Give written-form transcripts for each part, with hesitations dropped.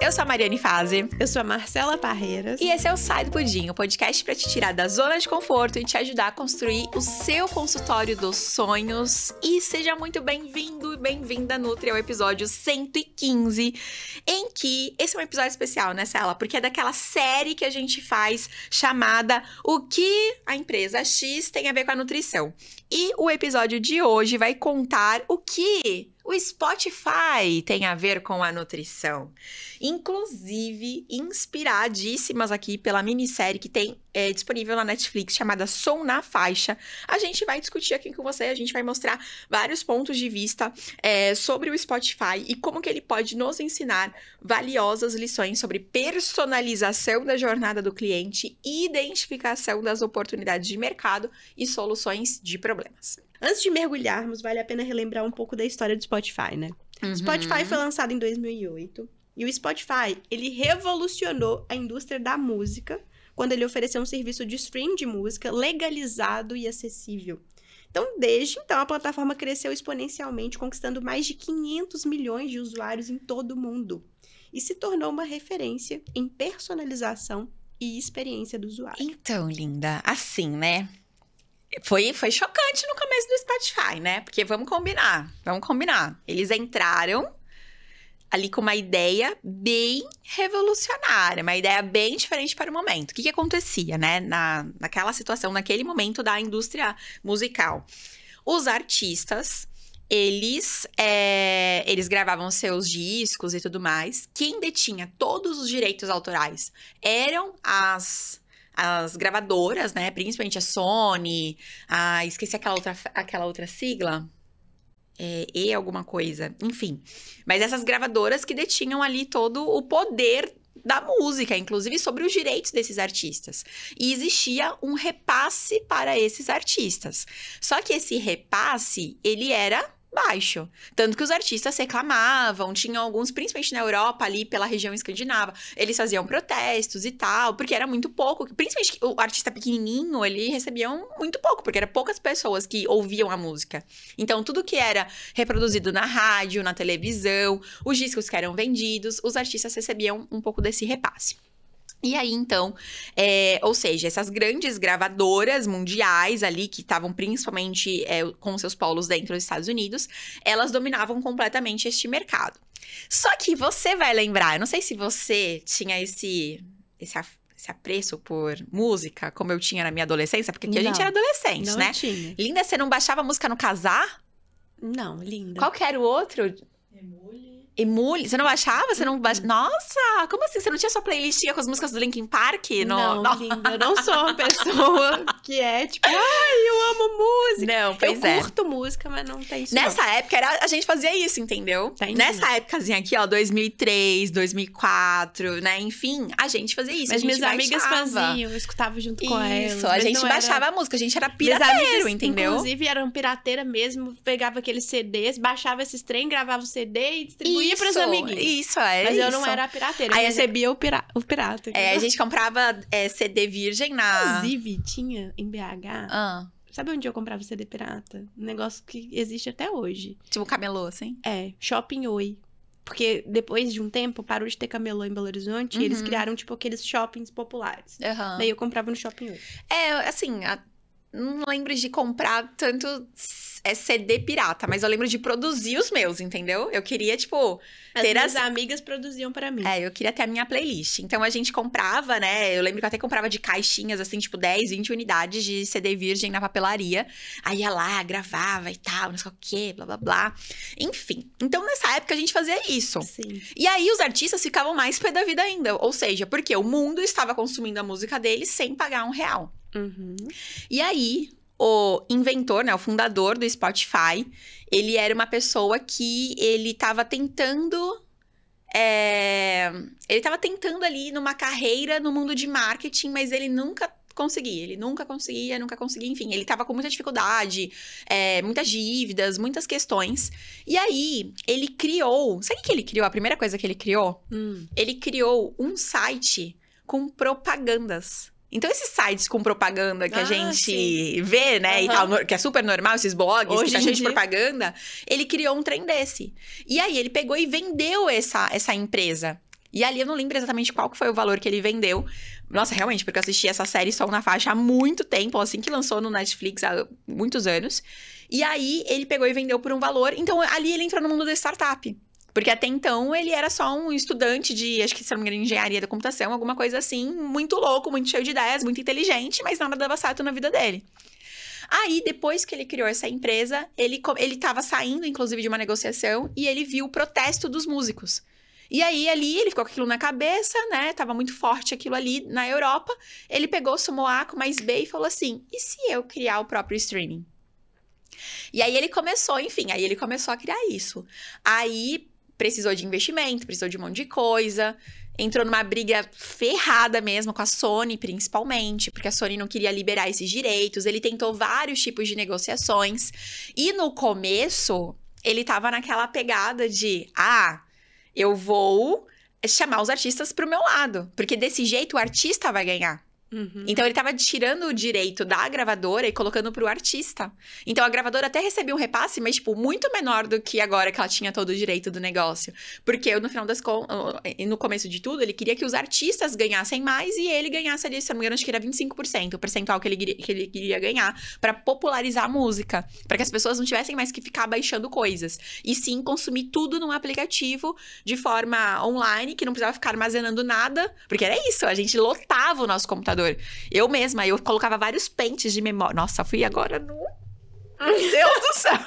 Eu sou a Mariane Fazi. Eu sou a Marcela Parreiras. E esse é o Sai do Pudim, o podcast para te tirar da zona de conforto e te ajudar a construir o seu consultório dos sonhos. E seja muito bem-vindo e bem-vinda, Nutri, ao episódio 115, em que esse é um episódio especial, né, Cela? Porque é daquela série que a gente faz chamada O que a empresa X tem a ver com a nutrição. E o episódio de hoje vai contar o que o Spotify tem a ver com a nutrição. Inclusive, inspiradíssimas aqui pela minissérie que tem disponível na Netflix, chamada Som na Faixa. A gente vai discutir aqui com você, a gente vai mostrar vários pontos de vista sobre o Spotify e como que ele pode nos ensinar valiosas lições sobre personalização da jornada do cliente, identificação das oportunidades de mercado e soluções de problemas. Antes de mergulharmos, vale a pena relembrar um pouco da história do Spotify, né? Uhum. Spotify foi lançado em 2008 e o Spotify, ele revolucionou a indústria da música quando ele ofereceu um serviço de streaming de música legalizado e acessível. Então, desde então, a plataforma cresceu exponencialmente, conquistando mais de 500 milhões de usuários em todo o mundo e se tornou uma referência em personalização e experiência do usuário. Então, linda, assim, né? Foi chocante no começo do Spotify, né? Porque vamos combinar. Eles entraram ali com uma ideia bem revolucionária, uma ideia bem diferente para o momento. O que acontecia, né? Naquela situação, naquele momento da indústria musical. Os artistas, eles gravavam seus discos e tudo mais. Quem detinha todos os direitos autorais eram as gravadoras, né? Principalmente a Sony, esqueci aquela outra sigla. E alguma coisa. Enfim. Mas essas gravadoras que detinham ali todo o poder da música, inclusive sobre os direitos desses artistas. E existia um repasse para esses artistas. Só que esse repasse, ele era baixo. Tanto que os artistas reclamavam, tinham alguns, principalmente na Europa, ali pela região escandinava, eles faziam protestos e tal, porque era muito pouco. Principalmente o artista pequenininho, ele recebia muito pouco, porque eram poucas pessoas que ouviam a música. Então, tudo que era reproduzido na rádio, na televisão, os discos que eram vendidos, os artistas recebiam um pouco desse repasse. E aí, então, ou seja, essas grandes gravadoras mundiais ali, que estavam principalmente com seus polos dentro dos Estados Unidos, elas dominavam completamente este mercado. Só que você vai lembrar, eu não sei se você tinha esse apreço por música, como eu tinha na minha adolescência, porque aqui a gente era adolescente, não né? Tinha. Linda, você não baixava música no Casar? Não, linda. Qual que era o outro? Emule? Você não baixava? Você não baixava? Nossa, como assim? Você não tinha sua playlistinha com as músicas do Linkin Park? Não, linda, eu não sou uma pessoa que tipo, eu amo música. Não, pois eu curto música, mas não tem isso. Nessa época, a gente fazia isso, entendeu? Entendi. Nessa épocazinha aqui, ó, 2003, 2004, né? Enfim, a gente fazia isso. Mas a gente minhas amigas faziam, eu escutava junto com elas. Isso, a gente baixava a música, a gente era pirateiro, entendeu? Inclusive, eram pirateira mesmo, pegava aqueles CDs, baixava esses trem, gravava o CD e distribuía pras amiguinhas. Isso, Mas eu não era pirateira, eu recebia o pirata. A gente comprava CD virgem na... Inclusive, tinha em BH... Sabe onde eu comprava CD pirata? Um negócio que existe até hoje. Tipo camelô, assim? Shopping Oi. Porque depois de um tempo, parou de ter camelô em Belo Horizonte e eles criaram, tipo, aqueles shoppings populares. Daí eu comprava no Shopping Oi. Assim... Não lembro de comprar tanto CD pirata, mas eu lembro de produzir os meus, entendeu? Eu queria, tipo... As amigas produziam pra mim. Eu queria ter a minha playlist. Então, a gente comprava, né? Eu lembro que eu até comprava de caixinhas, assim, tipo, 10, 20 unidades de CD virgem na papelaria. Aí ia lá, gravava e tal, não sei o quê, blá, blá, blá. Enfim. Então, nessa época, a gente fazia isso. Sim. E aí, os artistas ficavam mais pé da vida ainda. Ou seja, porque o mundo estava consumindo a música deles sem pagar R$1. Uhum. E aí, o inventor, né, o fundador do Spotify, ele era uma pessoa que ele estava tentando ali numa carreira no mundo de marketing, mas ele nunca conseguia, enfim, ele tava com muita dificuldade, muitas dívidas, muitas questões. E aí, ele criou, sabe o que ele criou? A primeira coisa que ele criou? Ele criou um site com propagandas. Então, esses sites com propaganda que a gente vê, né, e tal, que é super normal, esses blogs, hoje que tá cheio de propaganda, ele criou um trem desse. E aí, ele pegou e vendeu essa empresa. E ali eu não lembro exatamente qual que foi o valor que ele vendeu. Nossa, realmente, porque eu assisti essa série Som na Faixa há muito tempo, assim que lançou no Netflix há muitos anos. E aí ele pegou e vendeu por um valor. Então ali ele entrou no mundo da startup. Porque até então ele era só um estudante de, acho que se não me engano, engenharia da computação, alguma coisa assim, muito louco, muito cheio de ideias, muito inteligente, mas nada dava certo na vida dele. Aí, depois que ele criou essa empresa, ele tava saindo, inclusive, de uma negociação e ele viu o protesto dos músicos. E aí, ali, ele ficou com aquilo na cabeça, né? Tava muito forte aquilo ali na Europa. Ele pegou, somou A com mais B e falou assim, e se eu criar o próprio streaming? E aí, ele começou, enfim, aí ele começou a criar isso. Aí, precisou de investimento, precisou de um monte de coisa. Entrou numa briga ferrada mesmo com a Sony, principalmente, porque a Sony não queria liberar esses direitos. Ele tentou vários tipos de negociações. E no começo, ele tava naquela pegada de... eu vou chamar os artistas pro meu lado. Porque desse jeito o artista vai ganhar. Uhum. Então ele tava tirando o direito da gravadora e colocando pro artista. Então a gravadora até recebia um repasse, mas tipo, muito menor do que agora que ela tinha todo o direito do negócio. Porque no final das contas, no começo de tudo, ele queria que os artistas ganhassem mais e ele ganhasse ali, se não me engano, acho que era 25%, o percentual que ele queria ganhar pra popularizar a música. Pra que as pessoas não tivessem mais que ficar baixando coisas. E sim consumir tudo num aplicativo de forma online, que não precisava ficar armazenando nada. Porque era isso, a gente lotava o nosso computador. Eu mesma, eu colocava vários pentes de memória. Nossa, fui agora no... Meu Deus do céu!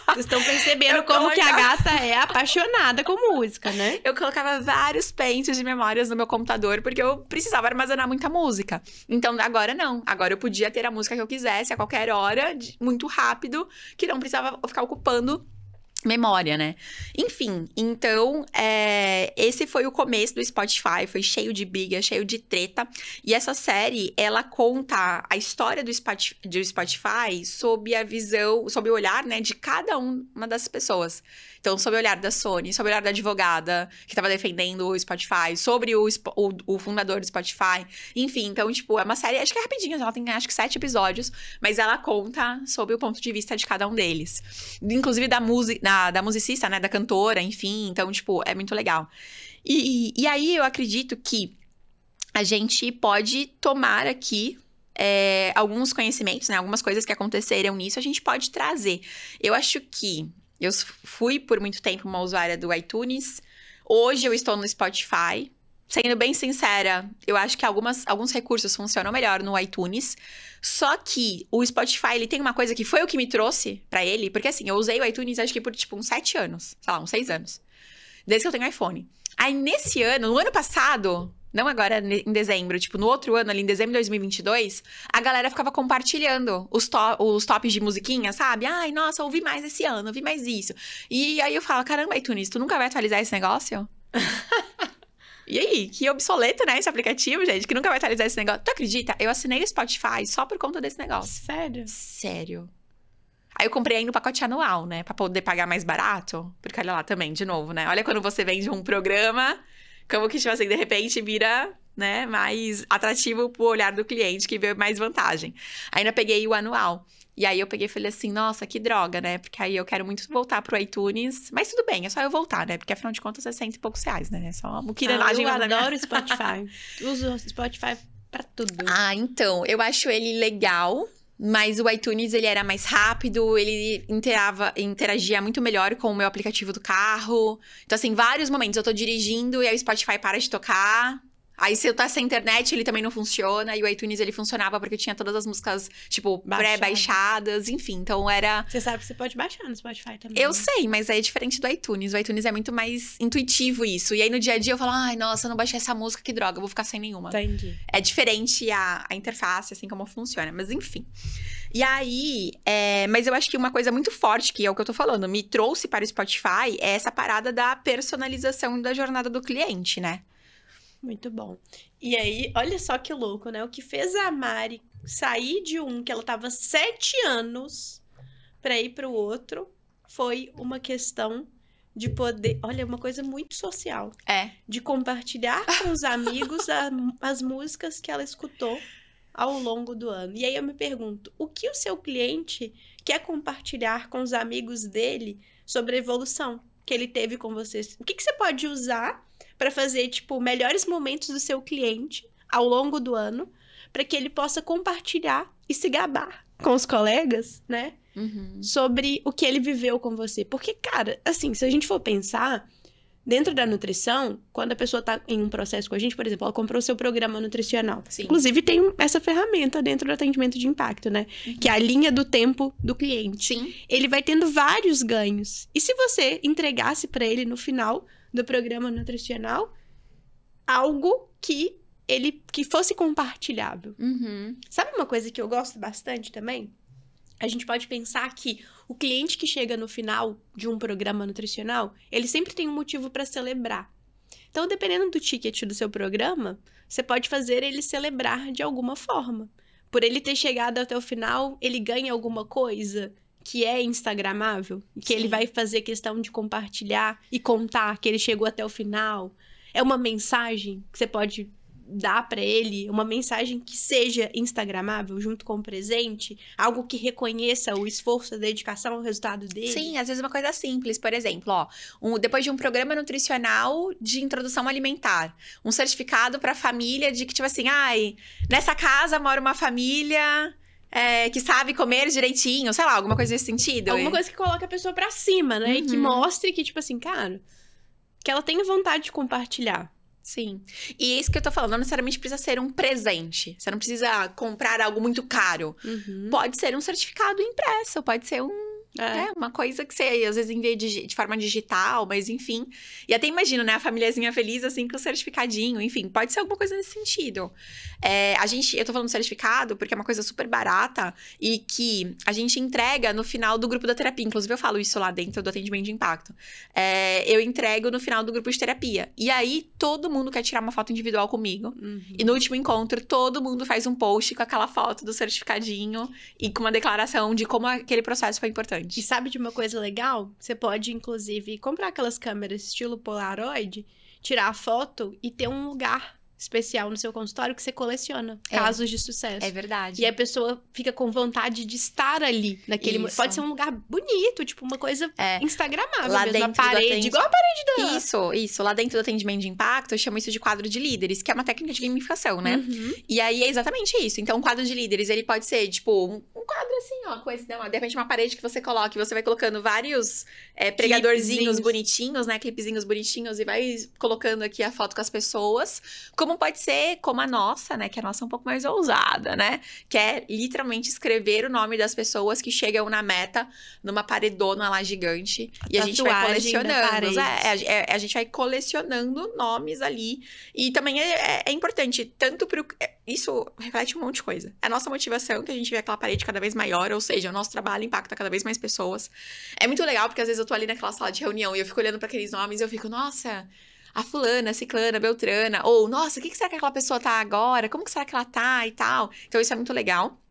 Vocês estão percebendo como que a gata é apaixonada com música, né? Eu colocava vários pentes de memórias no meu computador, porque eu precisava armazenar muita música. Então, agora não. Agora eu podia ter a música que eu quisesse, a qualquer hora, muito rápido, que não precisava ficar ocupando memória, né? Enfim, então, esse foi o começo do Spotify, foi cheio de briga, cheio de treta. E essa série, ela conta a história do Spotify sob a visão, sob o olhar, né, de cada uma das pessoas. Então, sob o olhar da Sony, sob o olhar da advogada que estava defendendo o Spotify, sobre o fundador do Spotify. Enfim, então, tipo, é uma série, acho que é rapidinha, ela tem acho que 7 episódios, mas ela conta sobre o ponto de vista de cada um deles. Inclusive da musicista, né, da cantora, enfim. Então, tipo, é muito legal. E aí, eu acredito que a gente pode tomar aqui alguns conhecimentos, né, algumas coisas que aconteceram nisso, a gente pode trazer. Eu acho que eu fui por muito tempo uma usuária do iTunes. Hoje eu estou no Spotify. Sendo bem sincera, eu acho que alguns recursos funcionam melhor no iTunes. Só que o Spotify, ele tem uma coisa que foi o que me trouxe pra ele. Porque assim, eu usei o iTunes acho que por tipo uns 7 anos. Sei lá, uns 6 anos. Desde que eu tenho iPhone. Aí nesse ano, no ano passado... Não agora em dezembro, tipo, no outro ano, ali em dezembro de 2022, a galera ficava compartilhando os tops de musiquinha, sabe? Ai, nossa, ouvi mais esse ano, ouvi mais isso. E aí eu falo, caramba, iTunes, tu nunca vai atualizar esse negócio? E aí, que obsoleto, né, esse aplicativo, gente, que nunca vai atualizar esse negócio. Tu acredita? Eu assinei o Spotify só por conta desse negócio. Sério? Sério. Aí eu comprei aí no pacote anual, né, pra poder pagar mais barato. Porque olha lá também, de novo, né, olha quando você vende um programa... Como que, tipo assim, de repente vira, né, mais atrativo pro olhar do cliente, que vê mais vantagem. Aí eu peguei o anual. E aí eu peguei e falei assim, nossa, que droga, né? Porque aí eu quero muito voltar pro iTunes. Mas tudo bem, é só eu voltar, né? Porque afinal de contas é R$100 e poucos, né? É só uma quiranagem. Eu adoro o Spotify. Uso o Spotify pra tudo. Então, eu acho ele legal... Mas o iTunes, ele era mais rápido, ele interagia muito melhor com o meu aplicativo do carro. Então, assim, vários momentos eu tô dirigindo e aí o Spotify para de tocar. Aí, se eu tá sem internet, ele também não funciona. E o iTunes, ele funcionava porque eu tinha todas as músicas, tipo, pré-baixadas. Enfim, então era... Você sabe que você pode baixar no Spotify também. Eu sei, mas é diferente do iTunes. O iTunes é muito mais intuitivo isso. E aí, no dia a dia, eu falo... Ai, nossa, eu não baixei essa música, que droga. Eu vou ficar sem nenhuma. Entendi. É diferente a interface, assim, como funciona. Mas, enfim. E aí... Mas eu acho que uma coisa muito forte, que é o que eu tô falando, me trouxe para o Spotify, é essa parada da personalização da jornada do cliente, né? Muito bom. E aí, olha só que louco, né? O que fez a Mari sair de um que ela tava 7 anos pra ir pro outro foi uma questão de poder... Olha, uma coisa muito social. De compartilhar com os amigos as músicas que ela escutou ao longo do ano. E aí eu me pergunto, o que o seu cliente quer compartilhar com os amigos dele sobre a evolução que ele teve com vocês? O que você pode usar para fazer, tipo, melhores momentos do seu cliente ao longo do ano, para que ele possa compartilhar e se gabar com os colegas, né? Sobre o que ele viveu com você. Porque, cara, assim, se a gente for pensar, dentro da nutrição, quando a pessoa tá em um processo com a gente, por exemplo, ela comprou o seu programa nutricional. Sim. Inclusive, tem essa ferramenta dentro do atendimento de impacto, né? Que é a linha do tempo do cliente. Sim. Ele vai tendo vários ganhos. E se você entregasse para ele no final do programa nutricional algo que fosse compartilhável? Sabe uma coisa que eu gosto bastante também? A gente pode pensar que o cliente que chega no final de um programa nutricional, ele sempre tem um motivo para celebrar. Então, dependendo do ticket do seu programa, você pode fazer ele celebrar de alguma forma. Por ele ter chegado até o final, ele ganha alguma coisa que é instagramável, que ele vai fazer questão de compartilhar e contar que ele chegou até o final. É uma mensagem que você pode dar para ele, uma mensagem que seja instagramável junto com o presente, algo que reconheça o esforço, a dedicação, o resultado dele. Sim, às vezes uma coisa simples, por exemplo, depois de um programa nutricional de introdução alimentar, um certificado para família de que, tipo assim, nessa casa mora uma família que sabe comer direitinho, sei lá, alguma coisa nesse sentido. Alguma coisa que coloca a pessoa pra cima, né? E que mostre que, tipo assim, cara, que ela tenha vontade de compartilhar. Sim. E é isso que eu tô falando, não necessariamente precisa ser um presente. Você não precisa comprar algo muito caro. Pode ser um certificado impresso, pode ser uma coisa que você, às vezes, envia de forma digital, mas enfim. E até imagino, né, a famíliazinha feliz, assim, com o certificadinho. Enfim, pode ser alguma coisa nesse sentido. Eu tô falando certificado porque é uma coisa super barata e que a gente entrega no final do grupo da terapia. Inclusive, eu falo isso lá dentro do atendimento de impacto. Eu entrego no final do grupo de terapia. E aí, todo mundo quer tirar uma foto individual comigo. E no último encontro, todo mundo faz um post com aquela foto do certificadinho e com uma declaração de como aquele processo foi importante. E sabe de uma coisa legal? Você pode, inclusive, comprar aquelas câmeras estilo Polaroid, tirar a foto e ter um lugar especial no seu consultório que você coleciona casos de sucesso. É verdade. E a pessoa fica com vontade de estar ali naquele momento. Pode ser um lugar bonito, tipo uma coisa instagramável lá mesmo, dentro na parede, igual a parede da... Isso. Lá dentro do atendimento de impacto, eu chamo isso de quadro de líderes, que é uma técnica de gamificação, né? E aí, é exatamente isso. Então, o quadro de líderes, ele pode ser, tipo, um quadro assim, com esse, né? De repente, uma parede que você coloca e você vai colocando vários pregadorzinhos bonitinhos, né? Clipezinhos bonitinhos e vai colocando aqui a foto com as pessoas. Como pode ser como a nossa, né? Que a nossa é um pouco mais ousada, né? Que é literalmente escrever o nome das pessoas que chegam na meta numa paredona lá gigante. E a gente vai colecionando. A gente vai colecionando nomes ali. E também é importante, tanto pro... Isso reflete um monte de coisa. A nossa motivação, que a gente vê aquela parede cada vez maior, ou seja, o nosso trabalho impacta cada vez mais pessoas. É muito legal, porque às vezes eu tô ali naquela sala de reunião e eu fico olhando para aqueles nomes e eu fico, nossa... A fulana, a ciclana, a beltrana. Ou, nossa, o que será que aquela pessoa tá agora? Como que será que ela tá e tal? Então, isso é muito legal.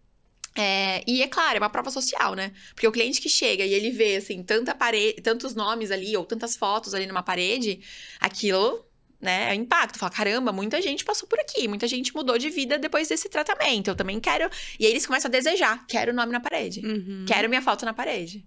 E é claro, é uma prova social, né? Porque o cliente que chega e ele vê, assim, tantos nomes ali, ou tantas fotos ali numa parede, aquilo, né, é impacto. Fala, caramba, muita gente passou por aqui, muita gente mudou de vida depois desse tratamento. Eu também quero... E aí eles começam a desejar. Quero o nome na parede. Quero minha foto na parede.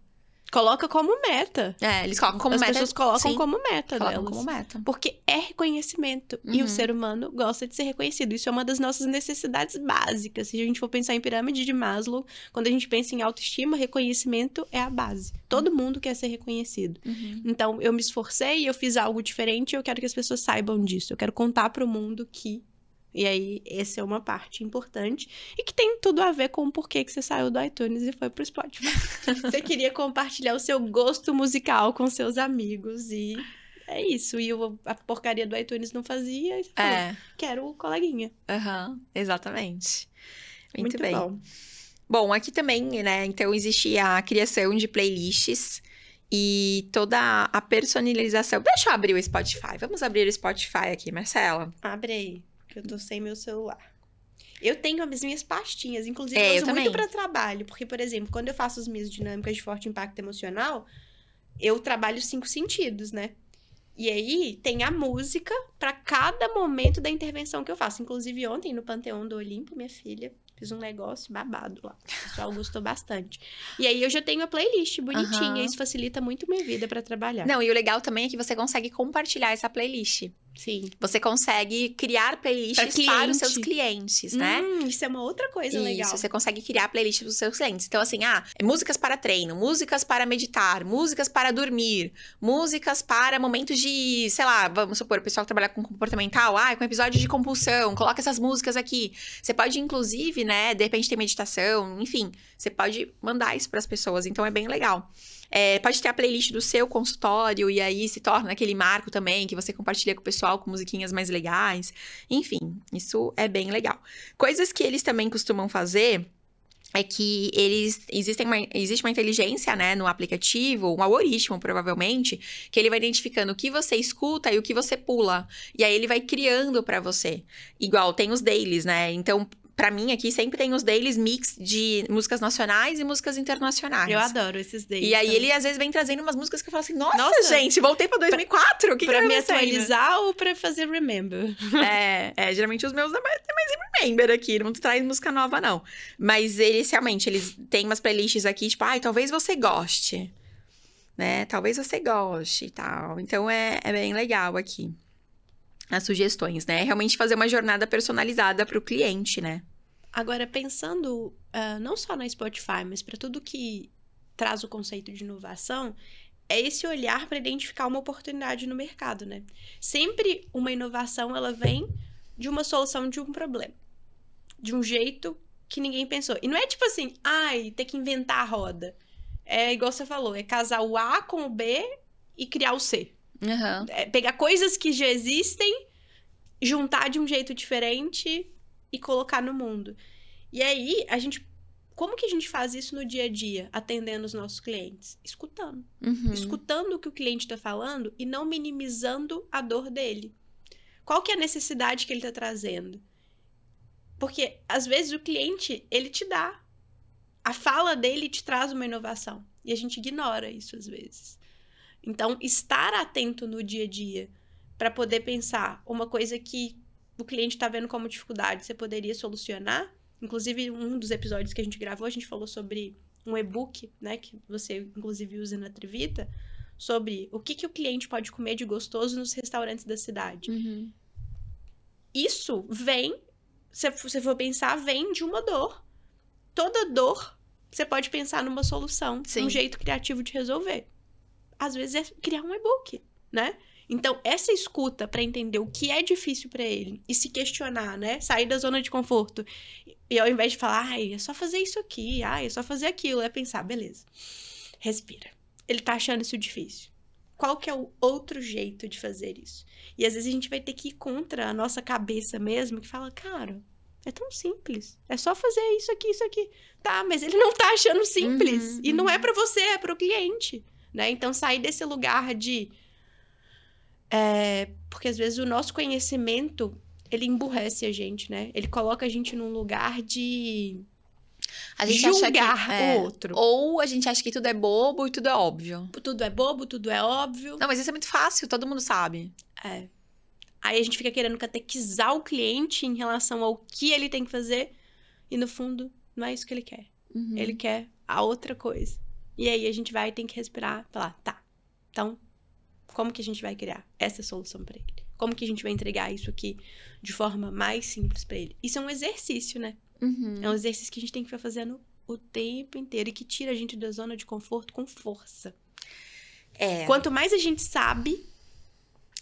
Coloca como meta. Eles colocam como meta. As pessoas colocam como meta delas. Colocam como meta. Porque é reconhecimento. E o ser humano gosta de ser reconhecido. Isso é uma das nossas necessidades básicas. Se a gente for pensar em pirâmide de Maslow, quando a gente pensa em autoestima, reconhecimento é a base. Todo mundo quer ser reconhecido. Então, eu me esforcei, eu fiz algo diferente e eu quero que as pessoas saibam disso. Eu quero contar para o mundo que... E aí, essa é uma parte importante. E que tem tudo a ver com o porquê que você saiu do iTunes e foi pro Spotify. Você queria compartilhar o seu gosto musical com seus amigos. E é isso. E a porcaria do iTunes não fazia. E você falou, quero o coleguinha. Exatamente. Muito bem. Bom. Bom, aqui também, né? Então, existe a criação de playlists. E toda a personalização. Deixa eu abrir o Spotify. Vamos abrir o Spotify aqui, Marcela. Abre aí. Que eu tô sem meu celular. Eu tenho as minhas pastinhas, inclusive eu uso muito para trabalho. Porque, por exemplo, quando eu faço as minhas dinâmicas de forte impacto emocional, eu trabalho 5 sentidos, né? E aí, tem a música para cada momento da intervenção que eu faço. Inclusive, ontem, no Panteão do Olimpo, minha filha, fiz um negócio babado lá. O pessoal gostou bastante. E aí, eu já tenho a playlist bonitinha. Isso facilita muito minha vida para trabalhar. Não, e o legal também é que você consegue compartilhar essa playlist. Sim. Você consegue criar playlists para os seus clientes, né? Isso é uma outra coisa legal. Isso, você consegue criar playlists dos seus clientes. Então, assim, músicas para treino, músicas para meditar, músicas para dormir, músicas para momentos de, sei lá, vamos supor, o pessoal que trabalha com comportamental, com episódio de compulsão, coloca essas músicas aqui. Você pode, inclusive, né, de repente ter meditação, enfim, você pode mandar isso para as pessoas, então é bem legal. Pode ter a playlist do seu consultório e aí se torna aquele marco também que você compartilha com o pessoal com musiquinhas mais legais. Enfim, isso é bem legal. Coisas que eles também costumam fazer é que existe uma inteligência, né, no aplicativo, um algoritmo, provavelmente, que ele vai identificando o que você escuta e o que você pula. E aí ele vai criando pra você. Igual, tem os dailies, né? Então, pra mim, aqui, sempre tem os dailies mix de músicas nacionais e músicas internacionais. Eu adoro esses dailies. E aí, também. ele, às vezes, vem trazendo umas músicas que eu falo assim, nossa, gente, voltei pra 2004, o que pra que me eu atualizar ou pra fazer remember? Geralmente os meus é mais remember aqui, não traz música nova, não. Mas eles, realmente, eles têm umas playlists aqui, tipo, talvez você goste, né? Talvez você goste e tal. Então, é bem legal aqui. As sugestões, né? Realmente fazer uma jornada personalizada pro cliente, né? Agora, pensando não só na Spotify, mas para tudo que traz o conceito de inovação, é esse olhar para identificar uma oportunidade no mercado, né? Sempre uma inovação, ela vem de uma solução de um problema. De um jeito que ninguém pensou. E não é tipo assim, ter que inventar a roda. É igual você falou, é casar o A com o B e criar o C. Uhum. É pegar coisas que já existem, juntar de um jeito diferente e colocar no mundo. E aí, como que a gente faz isso no dia a dia, atendendo os nossos clientes? Escutando. Uhum. Escutando o que o cliente está falando e não minimizando a dor dele. Qual que é a necessidade que ele está trazendo? Porque, às vezes, o cliente, ele te dá. A fala dele te traz uma inovação. E a gente ignora isso, às vezes. Então, estar atento no dia a dia para poder pensar uma coisa que o cliente está vendo como dificuldade, você poderia solucionar. Inclusive, um dos episódios que a gente gravou, a gente falou sobre um e-book, né, que você, inclusive, usa na Trivita, sobre o que o cliente pode comer de gostoso nos restaurantes da cidade. Uhum. Isso vem, se você for pensar, vem de uma dor. Toda dor, você pode pensar numa solução, um jeito criativo de resolver. Às vezes é criar um e-book, né? Então, essa escuta para entender o que é difícil para ele e se questionar, né? Sair da zona de conforto. E ao invés de falar, é só fazer isso aqui, é só fazer aquilo, é pensar, beleza, respira. Ele tá achando isso difícil. Qual que é o outro jeito de fazer isso? E às vezes a gente vai ter que ir contra a nossa cabeça mesmo, que fala, cara, é tão simples. É só fazer isso aqui, isso aqui. Tá, mas ele não tá achando simples. E não é para você, é pro cliente, né? Então, sair desse lugar de... porque às vezes o nosso conhecimento, ele emburrece a gente, né? Ele coloca a gente num lugar de julgar o outro. Ou a gente acha que tudo é bobo e tudo é óbvio. Tudo é bobo, tudo é óbvio. Não, mas isso é muito fácil, todo mundo sabe. Aí a gente fica querendo catequizar o cliente em relação ao que ele tem que fazer. E no fundo, não é isso que ele quer. Uhum. Ele quer a outra coisa. E aí a gente vai ter que respirar e falar, tá, então... como que a gente vai criar essa solução para ele? Como que a gente vai entregar isso aqui de forma mais simples para ele? Isso é um exercício, né? Uhum. É um exercício que a gente tem que ficar fazendo o tempo inteiro e que tira a gente da zona de conforto com força. Quanto mais a gente sabe,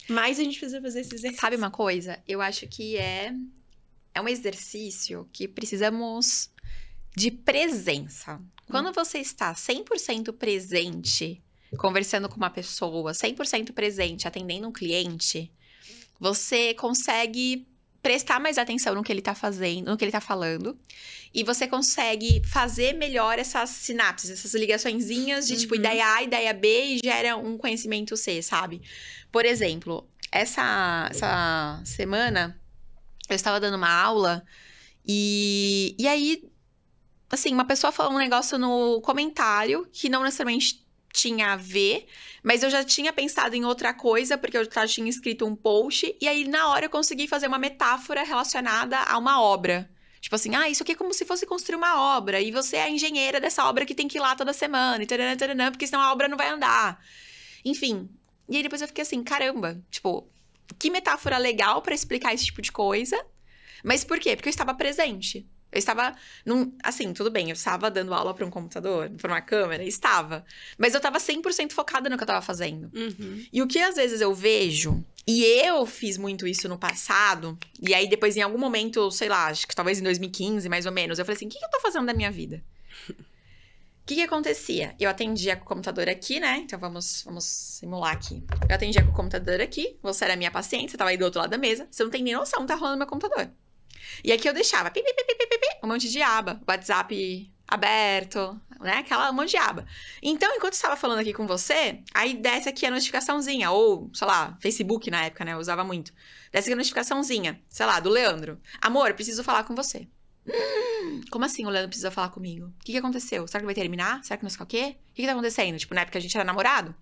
mais a gente precisa fazer esse exercício. Sabe uma coisa? Eu acho que é um exercício que precisamos de presença. Quando você está 100% presente... conversando com uma pessoa, 100% presente, atendendo um cliente, você consegue prestar mais atenção no que ele tá fazendo, no que ele tá falando, e você consegue fazer melhor essas sinapses, essas ligaçõezinhas de, tipo, ideia A, ideia B, e gera um conhecimento C, sabe? Por exemplo, essa semana, eu estava dando uma aula, e aí, assim, uma pessoa falou um negócio no comentário, que não necessariamente tinha a ver, mas eu já tinha pensado em outra coisa, porque eu já tinha escrito um post, e aí na hora eu consegui fazer uma metáfora relacionada a uma obra. Tipo assim, isso aqui é como se fosse construir uma obra, e você é a engenheira dessa obra que tem que ir lá toda semana, e taranã, porque senão a obra não vai andar. Enfim, e aí depois eu fiquei assim, caramba, tipo, que metáfora legal pra explicar esse tipo de coisa. Mas por quê? Porque eu estava presente. Eu estava, assim, tudo bem, eu estava dando aula para um computador, para uma câmera, estava. Mas eu estava 100% focada no que eu estava fazendo. E o que às vezes eu vejo, e eu fiz muito isso no passado, e aí depois em algum momento, sei lá, acho que talvez em 2015, mais ou menos, eu falei assim, o que eu tô fazendo da minha vida? O que acontecia? Eu atendia com o computador aqui, né? Então vamos simular aqui. Eu atendia com o computador aqui, você era minha paciente, você tava aí do outro lado da mesa, você não tem nem noção, tá rolando no meu computador. E aqui eu deixava um monte de aba, WhatsApp aberto, né? Aquela um monte de aba. Então, enquanto eu estava falando aqui com você, aí desce aqui a notificaçãozinha, ou, sei lá, Facebook na época, né? Eu usava muito. Desce aqui a notificaçãozinha, sei lá, do Leandro. Amor, preciso falar com você. Como assim o Leandro precisa falar comigo? O que aconteceu? Será que vai terminar? Será que não sei o quê? O que tá acontecendo? Tipo, na época a gente era namorado?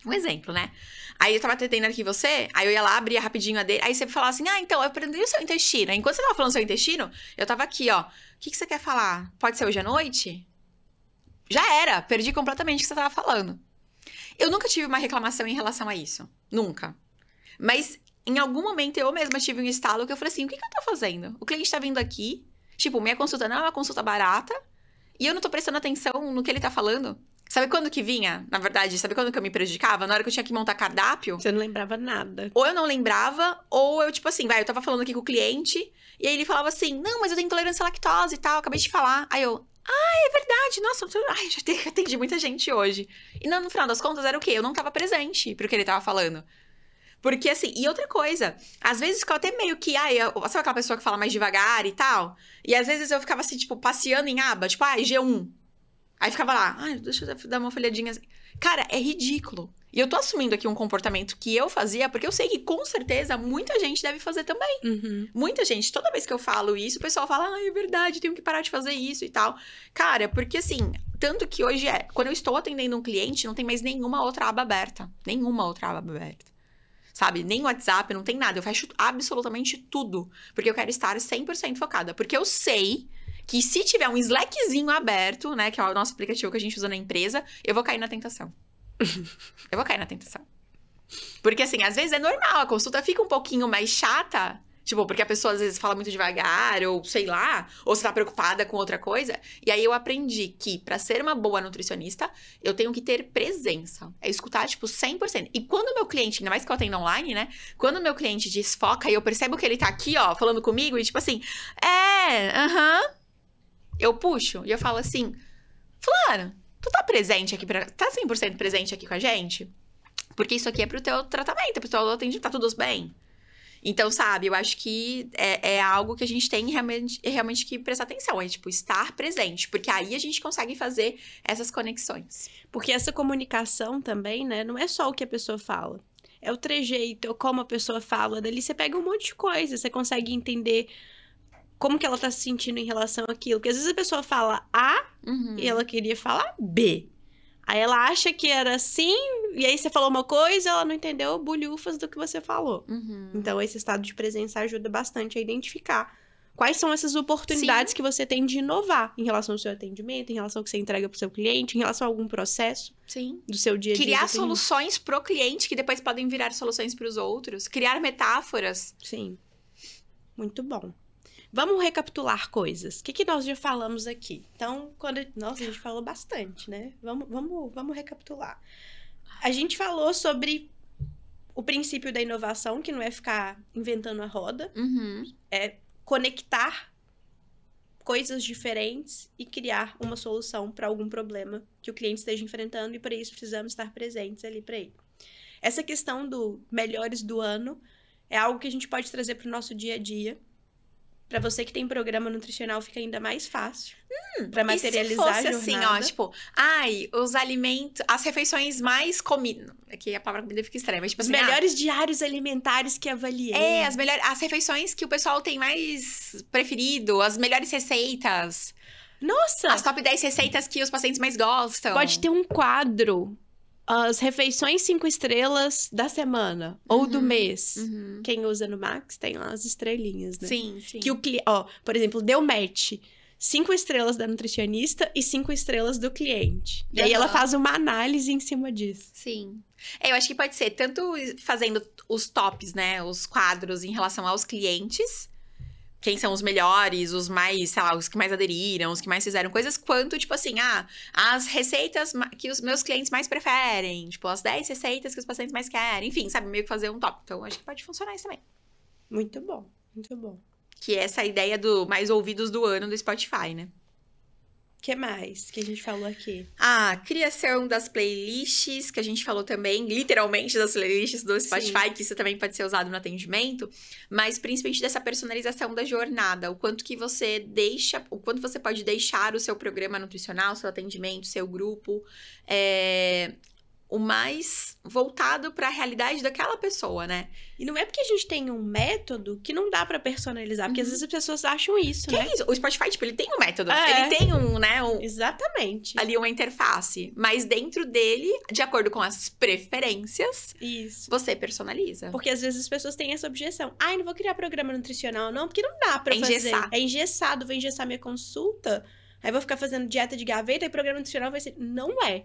Um exemplo, né? Aí eu tava atendendo aqui você, aí eu ia lá, abria rapidinho a dele, aí você falava assim, então, eu aprendi o seu intestino. Enquanto você tava falando do seu intestino, eu tava aqui, ó. O que você quer falar? Pode ser hoje à noite? Já era, perdi completamente o que você tava falando. Eu nunca tive uma reclamação em relação a isso. Nunca. Mas, em algum momento, eu mesma tive um estalo que eu falei assim, o que eu tô fazendo? O cliente tá vindo aqui, tipo, minha consulta não é uma consulta barata, e eu não tô prestando atenção no que ele tá falando. Sabe quando que vinha? Na verdade, sabe quando que eu me prejudicava? Na hora que eu tinha que montar cardápio? Você não lembrava nada. Ou eu não lembrava, ou eu, tipo assim, eu tava falando aqui com o cliente, e aí ele falava assim, não, mas eu tenho intolerância à lactose e tal, acabei de falar. Aí eu, é verdade, nossa, eu já atendi muita gente hoje. E no final das contas, era o quê? Eu não tava presente pro que ele tava falando. Porque, assim, e outra coisa, às vezes ficava até meio que, sabe aquela pessoa que fala mais devagar e tal? E às vezes eu ficava assim, tipo, passeando em aba, tipo, G1. Aí ficava lá, deixa eu dar uma folhadinha assim. Cara, é ridículo. E eu tô assumindo aqui um comportamento que eu fazia, porque eu sei que com certeza muita gente deve fazer também. Muita gente. Toda vez que eu falo isso, o pessoal fala, é verdade, tenho que parar de fazer isso e tal. Cara, porque assim, tanto que hoje quando eu estou atendendo um cliente, não tem mais nenhuma outra aba aberta. Nenhuma outra aba aberta. Sabe? Nem WhatsApp, não tem nada. Eu fecho absolutamente tudo. Porque eu quero estar 100% focada. Porque eu sei que se tiver um Slackzinho aberto, né, que é o nosso aplicativo que a gente usa na empresa, eu vou cair na tentação. Eu vou cair na tentação. Porque, assim, às vezes é normal, a consulta fica um pouquinho mais chata, tipo, porque a pessoa às vezes fala muito devagar, ou sei lá, ou você tá preocupada com outra coisa. E aí eu aprendi que, pra ser uma boa nutricionista, eu tenho que ter presença. É escutar, tipo, 100%. E quando o meu cliente, ainda mais que eu atendo online, né, quando o meu cliente desfoca e eu percebo que ele tá aqui, ó, falando comigo, e tipo assim, eu puxo e eu falo assim, fulano, tu tá presente aqui, tá 100% presente aqui com a gente? Porque isso aqui é pro teu tratamento, é pro teu atendimento, tá tudo bem? Então, sabe, eu acho que é algo que a gente tem realmente que prestar atenção, é tipo, estar presente, porque aí a gente consegue fazer essas conexões. Porque essa comunicação também, né, não é só o que a pessoa fala, é o trejeito, é como a pessoa fala, dali você pega um monte de coisa, você consegue entender como que ela tá se sentindo em relação àquilo. Porque às vezes a pessoa fala A e ela queria falar B. Aí ela acha que era assim, e aí você falou uma coisa, ela não entendeu bulhufas do que você falou. Então esse estado de presença ajuda bastante a identificar quais são essas oportunidades que você tem de inovar em relação ao seu atendimento, em relação ao que você entrega pro seu cliente, em relação a algum processo do seu dia a dia. Criar soluções pro cliente que depois podem virar soluções pros outros. Criar metáforas. Sim. Muito bom. Vamos recapitular coisas. O que nós já falamos aqui? Então, nossa, a gente falou bastante, né? Vamos recapitular. A gente falou sobre o princípio da inovação, que não é ficar inventando a roda. É conectar coisas diferentes e criar uma solução para algum problema que o cliente esteja enfrentando, e para isso precisamos estar presentes ali para ele. Essa questão do melhores do ano é algo que a gente pode trazer para o nosso dia a dia. Para você que tem programa nutricional, fica ainda mais fácil para materializar a jornada. Assim, ó, tipo, os alimentos, as refeições mais comidas. Aqui a palavra comida fica estranha, mas tipo os assim, melhores diários alimentares que avaliei. As refeições que o pessoal tem mais preferido, as melhores receitas. Nossa! As top 10 receitas que os pacientes mais gostam. Pode ter um quadro. As refeições 5 estrelas da semana ou do mês. Quem usa no Max tem lá as estrelinhas, né? Sim. Que por exemplo, deu match. 5 estrelas da nutricionista e 5 estrelas do cliente. E aí ela faz uma análise em cima disso. Sim. Eu acho que pode ser tanto fazendo os tops, né? Os quadros em relação aos clientes. Quem são os melhores, os mais, sei lá, os que mais aderiram, os que mais fizeram coisas, quanto, tipo assim, as receitas que os meus clientes mais preferem, tipo, as 10 receitas que os pacientes mais querem, enfim, sabe, meio que fazer um top. Então, acho que pode funcionar isso também. Muito bom, muito bom. Que é essa ideia do mais ouvidos do ano do Spotify, né? O que mais que a gente falou aqui? Criação das playlists, que a gente falou também, literalmente das playlists do Spotify, Sim. Que isso também pode ser usado no atendimento, mas principalmente dessa personalização da jornada, o quanto que você deixa, o quanto você pode deixar o seu programa nutricional, seu atendimento, seu grupo, o mais voltado para a realidade daquela pessoa, né? E não é porque a gente tem um método que não dá pra personalizar, porque às vezes as pessoas acham isso, né? É isso? O Spotify, tipo, ele tem um método, ele tem Exatamente. Ali uma interface, mas dentro dele, de acordo com as preferências, você personaliza. Porque às vezes as pessoas têm essa objeção. Não vou criar programa nutricional não, porque não dá pra fazer. É engessado, vou engessar minha consulta. Aí vou ficar fazendo dieta de gaveta e programa nutricional vai ser... Não é.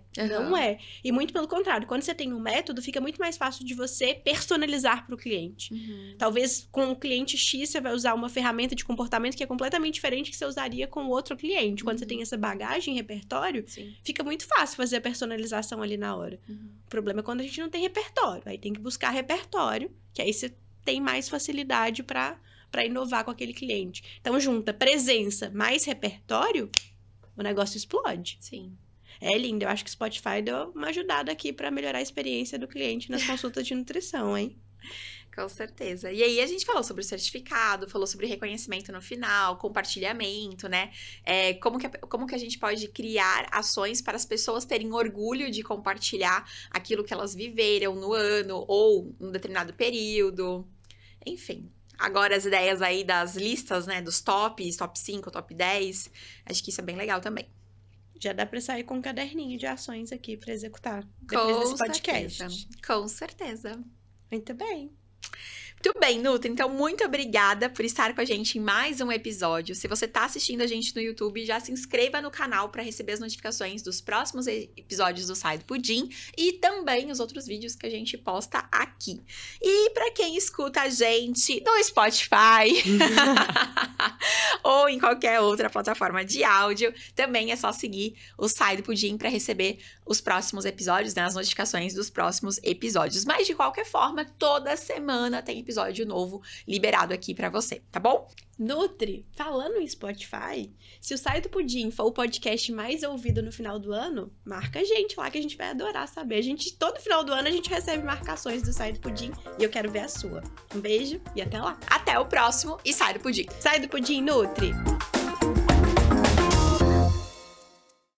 E muito pelo contrário. Quando você tem um método, fica muito mais fácil de você personalizar para o cliente. Talvez com o cliente X, você vai usar uma ferramenta de comportamento que é completamente diferente que você usaria com outro cliente. Quando você tem essa bagagem, repertório, fica muito fácil fazer a personalização ali na hora. O problema é quando a gente não tem repertório. Aí tem que buscar repertório, que aí você tem mais facilidade para inovar com aquele cliente. Então, junta presença mais repertório, o negócio explode. Sim. É lindo. Eu acho que o Spotify deu uma ajudada aqui para melhorar a experiência do cliente nas consultas de nutrição, hein? Com certeza. E aí, a gente falou sobre o certificado, falou sobre reconhecimento no final, compartilhamento, né? Como que a gente pode criar ações para as pessoas terem orgulho de compartilhar aquilo que elas viveram no ano ou em um determinado período. Enfim. Agora, as ideias aí das listas, né? Dos tops, top 5, top 10. Acho que isso é bem legal também. Já dá pra sair com um caderninho de ações aqui pra executar depois desse podcast. Com certeza. Muito bem. Muito bem, Nutri. Então, muito obrigada por estar com a gente em mais um episódio. Se você tá assistindo a gente no YouTube, já se inscreva no canal para receber as notificações dos próximos episódios do Sai do Pudim e também os outros vídeos que a gente posta aqui. E para quem escuta a gente no Spotify ou em qualquer outra plataforma de áudio, também é só seguir o Sai do Pudim para receber os próximos episódios, né, as notificações dos próximos episódios. Mas, de qualquer forma, toda semana tem episódio novo liberado aqui pra você, tá bom? Nutri, falando em Spotify, se o Sai do Pudim for o podcast mais ouvido no final do ano, marca a gente lá que a gente vai adorar saber. Todo final do ano a gente recebe marcações do Sai do Pudim e eu quero ver a sua. Um beijo e até lá. Até o próximo e Sai do Pudim. Sai do Pudim, Nutri!